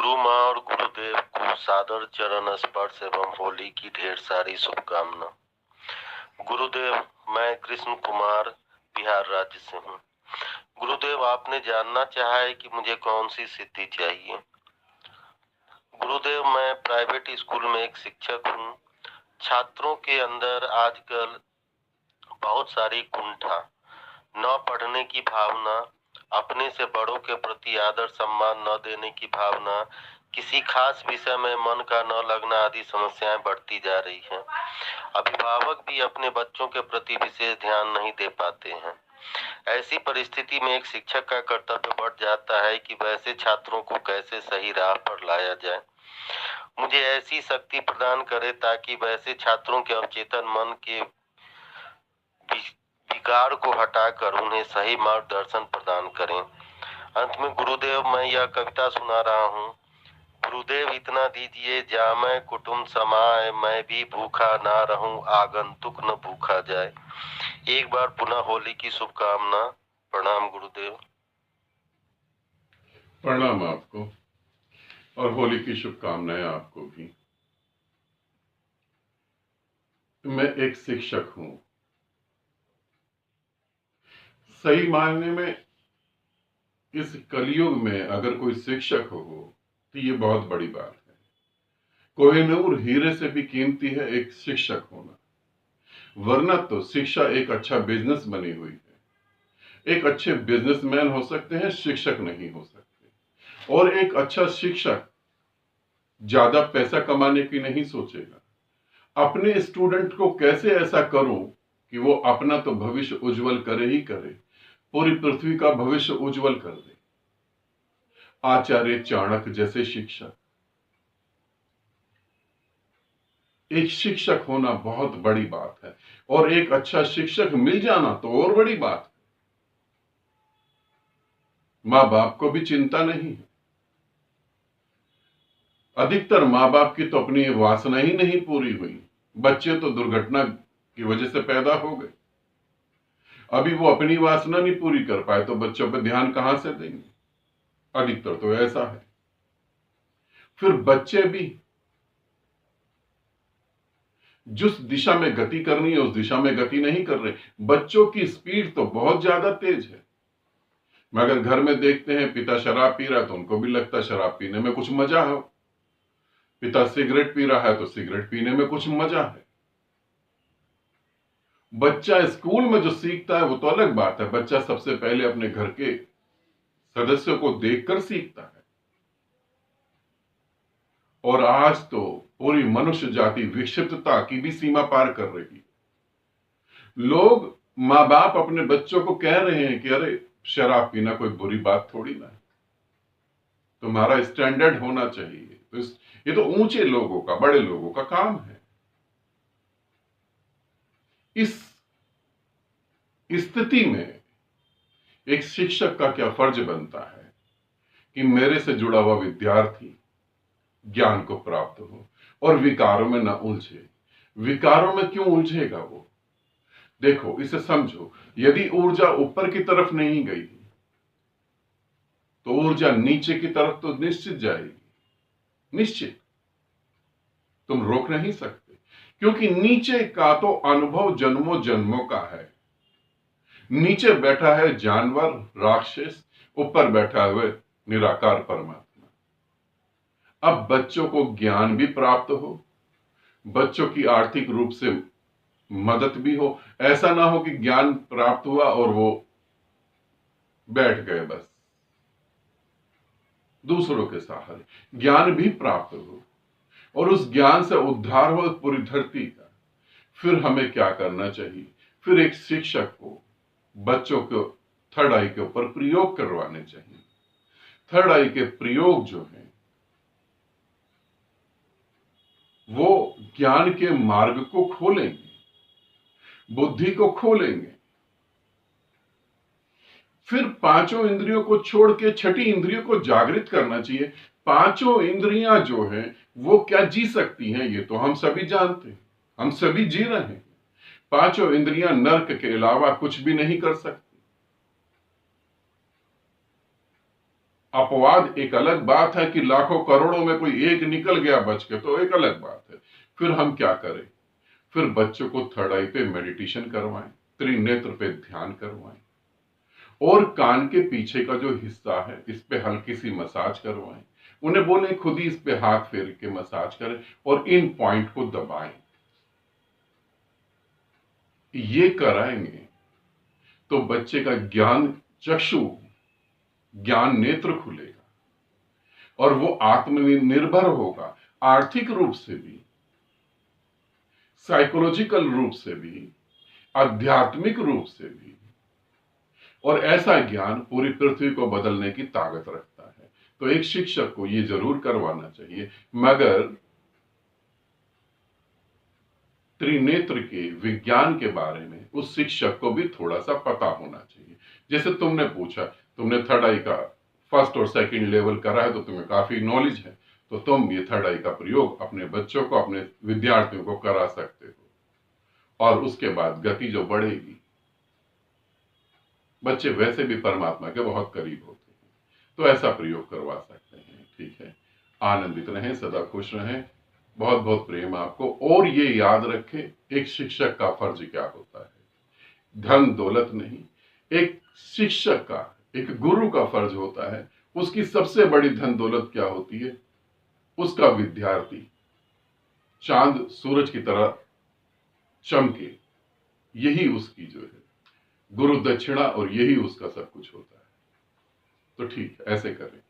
गुरु माँ और गुरुदेव को सादर चरण स्पर्श एवं होली की ढेर सारी शुभकामना। गुरुदेव, मैं कृष्ण कुमार बिहार राज्य से हूँ। गुरुदेव, आपने जानना चाहा है कि मुझे कौन सी सिद्धि चाहिए। गुरुदेव, मैं प्राइवेट स्कूल में एक शिक्षक हूँ। छात्रों के अंदर आजकल बहुत सारी कुंठा, न पढ़ने की भावना, अपने से बड़ों के प्रति आदर सम्मान न देने की भावना, किसी खास विषय में मन का न लगना आदि समस्याएं बढ़ती जा रही हैं। अभिभावक भी अपने बच्चों के प्रति विशेष ध्यान नहीं दे पाते हैं। ऐसी परिस्थिति में एक शिक्षक का कर्तव्य बढ़ जाता है कि वैसे छात्रों को कैसे सही राह पर लाया जाए। मुझे ऐसी शक्ति प्रदान करे ताकि वैसे छात्रों के अवचेतन मन के विकार को हटाकर उन्हें सही मार्गदर्शन प्रदान करें। अंत में गुरुदेव, मैं यह कविता सुना रहा हूँ। गुरुदेव, इतना दीजिए जामै कुटुंब समाए, मैं भी भूखा ना रहूं, आगंतुक न भूखा जाए। एक बार पुनः होली की शुभकामना। प्रणाम गुरुदेव। प्रणाम आपको और होली की शुभकामनाएं आपको भी। मैं एक शिक्षक हूं। सही मायने में इस कलयुग में अगर कोई शिक्षक हो तो ये बहुत बड़ी बात है। कोहिनूर हीरे से भी कीमती है एक शिक्षक होना, वरना तो शिक्षा एक अच्छा बिजनेस बनी हुई है। एक अच्छे बिजनेसमैन हो सकते हैं, शिक्षक नहीं हो सकते। और एक अच्छा शिक्षक ज्यादा पैसा कमाने की नहीं सोचेगा, अपने स्टूडेंट को कैसे ऐसा करूं कि वो अपना तो भविष्य उज्जवल करे ही करे, पूरी पृथ्वी का भविष्य उज्जवल कर दे। आचार्य चाणक्य जैसे शिक्षक, एक शिक्षक होना बहुत बड़ी बात है, और एक अच्छा शिक्षक मिल जाना तो और बड़ी बात है। मां बाप को भी चिंता नहीं है। अधिकतर मां बाप की तो अपनी वासना ही नहीं पूरी हुई। बच्चे तो दुर्घटना की वजह से पैदा हो गए, अभी वो अपनी वासना नहीं पूरी कर पाए तो बच्चों पर ध्यान कहां से देंगे। अधिकतर तो ऐसा है। फिर बच्चे भी जिस दिशा में गति करनी है उस दिशा में गति नहीं कर रहे। बच्चों की स्पीड तो बहुत ज्यादा तेज है। मगर घर में देखते हैं पिता शराब पी रहा है तो उनको भी लगता है शराब पीने में कुछ मजा हो। पिता सिगरेट पी रहा है तो सिगरेट पीने में कुछ मजा है। बच्चा स्कूल में जो सीखता है वो तो अलग बात है। बच्चा सबसे पहले अपने घर के सदस्यों को देखकर सीखता है। और आज तो पूरी मनुष्य जाति विक्षिप्तता की भी सीमा पार कर रही है। लोग, मां बाप अपने बच्चों को कह रहे हैं कि अरे शराब पीना कोई बुरी बात थोड़ी ना है, तुम्हारा स्टैंडर्ड होना चाहिए। तो ये तो ऊंचे लोगों का, बड़े लोगों का काम है। इस स्थिति में एक शिक्षक का क्या फर्ज बनता है कि मेरे से जुड़ा हुआ विद्यार्थी ज्ञान को प्राप्त हो और विकारों में ना उलझे। विकारों में क्यों उलझेगा वो? देखो, इसे समझो। यदि ऊर्जा ऊपर की तरफ नहीं गई तो ऊर्जा नीचे की तरफ तो निश्चित जाएगी, निश्चित। तुम रोक नहीं सकते, क्योंकि नीचे का तो अनुभव जन्मों जन्मों का है। नीचे बैठा है जानवर, राक्षस, ऊपर बैठा हुए निराकार परमात्मा। अब बच्चों को ज्ञान भी प्राप्त हो, बच्चों की आर्थिक रूप से मदद भी हो। ऐसा ना हो कि ज्ञान प्राप्त हुआ और वो बैठ गए बस दूसरों के सहारे। ज्ञान भी प्राप्त हो और उस ज्ञान से उद्धार हो पूरी धरती का। फिर हमें क्या करना चाहिए? फिर एक शिक्षक को बच्चों को थर्ड आई के ऊपर प्रयोग करवाने चाहिए। थर्ड आई के प्रयोग जो है वो ज्ञान के मार्ग को खोलेंगे, बुद्धि को खोलेंगे। फिर पांचों इंद्रियों को छोड़ के छठी इंद्रियों को जागृत करना चाहिए। पांचों इंद्रियां जो हैं वो क्या जी सकती हैं, ये तो हम सभी जानते हैं, हम सभी जी रहे हैं। पांचों इंद्रियां नर्क के अलावा कुछ भी नहीं कर सकती। अपवाद एक अलग बात है कि लाखों करोड़ों में कोई एक निकल गया बच के, तो एक अलग बात है। फिर हम क्या करें? फिर बच्चों को थर्ड आई पे मेडिटेशन करवाएं, त्रिनेत्र पे ध्यान करवाएं, और कान के पीछे का जो हिस्सा है इस पे हल्की सी मसाज करवाएं। उन्हें बोले खुद ही इस पे हाथ फेर के मसाज करें और इन पॉइंट को दबाएं। ये कराएंगे तो बच्चे का ज्ञान चक्षु, ज्ञान नेत्र खुलेगा और वो आत्मनिर्भर होगा, आर्थिक रूप से भी, साइकोलॉजिकल रूप से भी, आध्यात्मिक रूप से भी। और ऐसा ज्ञान पूरी पृथ्वी को बदलने की ताकत रखता है। तो एक शिक्षक को ये जरूर करवाना चाहिए, मगर त्रिनेत्र के विज्ञान के बारे में उस शिक्षक को भी थोड़ा सा पता होना चाहिए। जैसे तुमने पूछा, तुमने थर्ड आई का फर्स्ट और सेकंड लेवल करा है तो तुम्हें काफी नॉलेज है, तो तुम ये थर्ड आई का प्रयोग अपने बच्चों को, अपने विद्यार्थियों को करा सकते हो। और उसके बाद गति जो बढ़ेगी, बच्चे वैसे भी परमात्मा के बहुत करीब होते हैं, तो ऐसा प्रयोग करवा सकते हैं। ठीक है, आनंदित रहें, सदा खुश रहें, बहुत बहुत प्रेम आपको। और ये याद रखें, एक शिक्षक का फर्ज क्या होता है, धन दौलत नहीं। एक शिक्षक का, एक गुरु का फर्ज होता है, उसकी सबसे बड़ी धन दौलत क्या होती है? उसका विद्यार्थी चांद सूरज की तरह चमके, यही उसकी जो है गुरु दक्षिणा, और यही उसका सब कुछ होता है। तो ठीक है, ऐसे करें।